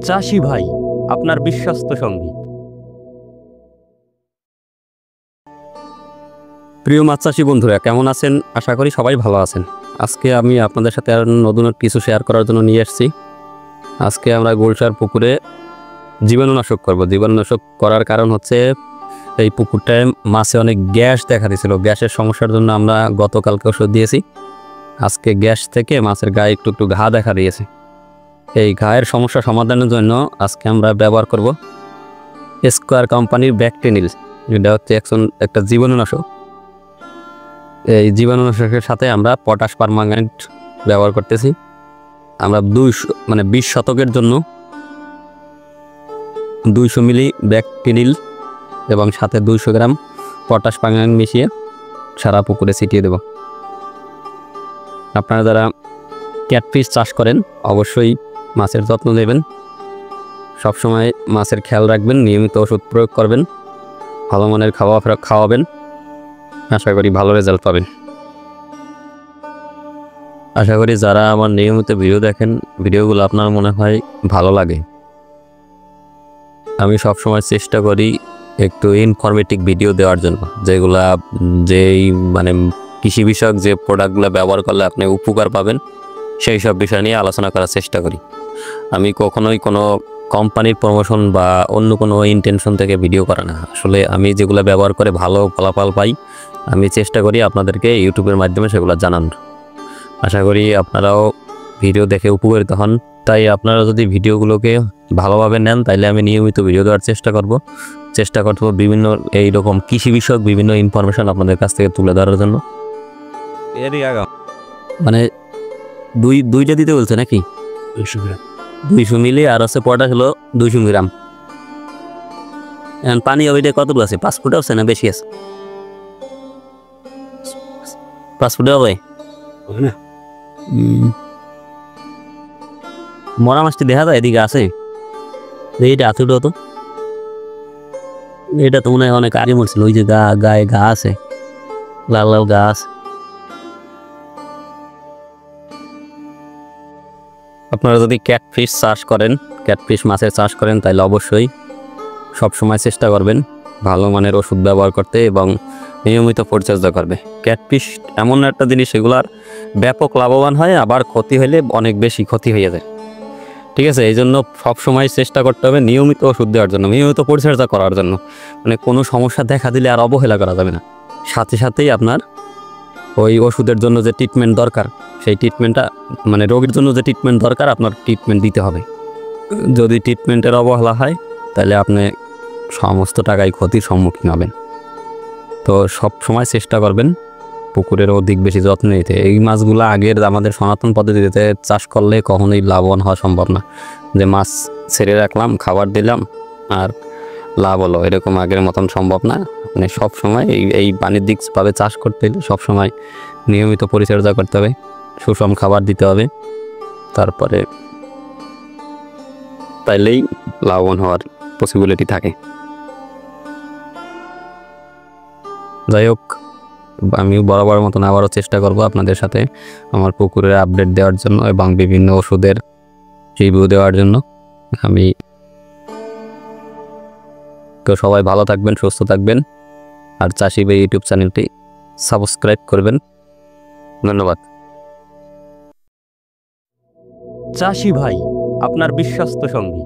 চাষি ভাই, আপনার বিশ্বস্ত সঙ্গী। প্রিয় মাছ চাষি বন্ধুরা, কেমন আছেন? আশা করি সবাই ভালো আছেন। আজকে আমি আপনাদের সাথে আর নতুন কিছু শেয়ার করার জন্য নিয়ে এসেছি। আজকে আমরা গুলশার পুকুরে জীবাণুনাশক করব। জীবাণুনাশক করার কারণ হচ্ছে এই পুকুরটায় মাছে অনেক গ্যাস দেখা দিয়েছিল। গ্যাসের সমস্যার জন্য আমরা গতকালকে ওষুধ দিয়েছি। আজকে গ্যাস থেকে মাছের গায়ে একটু একটু ঘা দেখা দিয়েছে। এই ঘায়ের সমস্যা সমাধানের জন্য আজকে আমরা ব্যবহার করব স্কোয়ার কোম্পানির ব্যাকটেনিল। এটা হচ্ছে একটা জীবাণুনাশক। এই জীবাণুনাশকের সাথে আমরা পটাশ পারম্যাঙ্গানেট ব্যবহার করতেছি। আমরা 20 শতকের জন্য 200 মিলি ব্যাকটেনিল এবং সাথে 200 গ্রাম পটাশ পারম্যাঙ্গানেট মিশিয়ে সারা পুকুরে ছিটিয়ে দেব। আপনারা যারা ক্যাটফিশ চাষ করেন অবশ্যই মাছের যত্ন নেবেন, সবসময় মাছের খেয়াল রাখবেন, নিয়মিত ওষুধ প্রয়োগ করবেন, ভালো মানের খাওয়াবেন। আশা করি ভালো রেজাল্ট পাবেন। আশা করি যারা আমার নিয়মিত ভিডিও দেখেন, ভিডিওগুলো আপনার মনে হয় ভালো লাগে। আমি সবসময় চেষ্টা করি একটু ইনফরমেটিভ ভিডিও দেওয়ার জন্য, যেই কৃষি বিষয়ক যে প্রোডাক্টগুলো ব্যবহার করলে আপনি উপকার পাবেন সেই সব বিষয় নিয়ে আলোচনা করার চেষ্টা করি। আমি কখনোই কোনো কোম্পানির প্রমোশন বা অন্য কোনো ইন্টেনশন থেকে ভিডিও করা না। আসলে আমি যেগুলো ব্যবহার করে ভালো ফলাফল পাই, আমি চেষ্টা করি আপনাদেরকে ইউটিউবের মাধ্যমে সেগুলো জানানোর। আশা করি আপনারাও ভিডিও দেখে উপকৃত হন। তাই আপনারা যদি ভিডিওগুলোকে ভালোভাবে নেন তাইলে আমি নিয়মিত ভিডিও দেওয়ার চেষ্টা করব বিভিন্ন এইরকম কৃষি বিষয়ক বিভিন্ন ইনফরমেশন আপনাদের কাছ থেকে তুলে ধরার জন্য। দুইটা দিতে বলছে নাকি? 200 মিলি আর হচ্ছে পটাশ হলো 200 গ্রাম। পানি ওইটা কতগুলো আছে? 5 ফুট আছে না বেশি আছে? 5 ফুট হবে। মরা মাছটি দেখা যায় এদিকে আছে। এইটা আতুটা তো, এটা তো মনে হয় অনেক আগে মরছিল। ওই যে গায়ে ঘা আছে, লাল লাল ঘা আছে। আপনারা যদি ক্যাটফিশ মাছের চাষ করেন তাহলে অবশ্যই সবসময় চেষ্টা করবেন ভালো মানের ওষুধ ব্যবহার করতে এবং নিয়মিত পরিচর্যা করবে। ক্যাটফিশ এমন একটা জিনিস, এগুলার ব্যাপক লাভবান হয়, আবার ক্ষতি হলে অনেক বেশি ক্ষতি হয়ে যায়। ঠিক আছে, এই জন্য সবসময় চেষ্টা করতে হবে নিয়মিত ওষুধ দেওয়ার জন্য, নিয়মিত পরিচর্যা করার জন্য। কোনো সমস্যা দেখা দিলে আর অবহেলা করা যাবে না। সাথে সাথেই আপনার ওই ওষুধের জন্য যে ট্রিটমেন্ট দরকার, সেই ট্রিটমেন্টটা রোগীর জন্য যে ট্রিটমেন্ট দরকার আপনার ট্রিটমেন্ট দিতে হবে। যদি ট্রিটমেন্টের অবহেলা হয় তাহলে আপনি সমস্ত টাকায় ক্ষতির সম্মুখীন হবেন। তো সব সময় চেষ্টা করবেন পুকুরের অধিক বেশি যত্ন নিতে। এই মাছগুলো আগের আমাদের সনাতন পদ্ধতিতে চাষ করলে কখনোই লাভবান হওয়া সম্ভব না। যে মাছ ছেড়ে রাখলাম, খাবার দিলাম আর লাভ হলো, এরকম আগের মতন সম্ভব না। সবসময় এই বাণিজ্যিকভাবে চাষ করতে হলে সবসময় নিয়মিত পরিচর্যা করতে হবে, সুষম খাবার দিতে হবে, তারপরে তাইলেই লাভবান হওয়ার পসিবিলিটি থাকে। যাই হোক, আমি বরাবর মতন আবারও চেষ্টা করব আপনাদের সাথে আমার পুকুরের আপডেট দেওয়ার জন্য এবং বিভিন্ন ওষুধের রিভিউ দেওয়ার জন্য। তো সবাই ভালো থাকবেন, সুস্থ থাকবেন, আর চাষি ভাই ইউটিউব চ্যানেলটি সাবস্ক্রাইব করবেন। ধন্যবাদ। চাষি ভাই, আপনার বিশ্বস্ত সঙ্গী।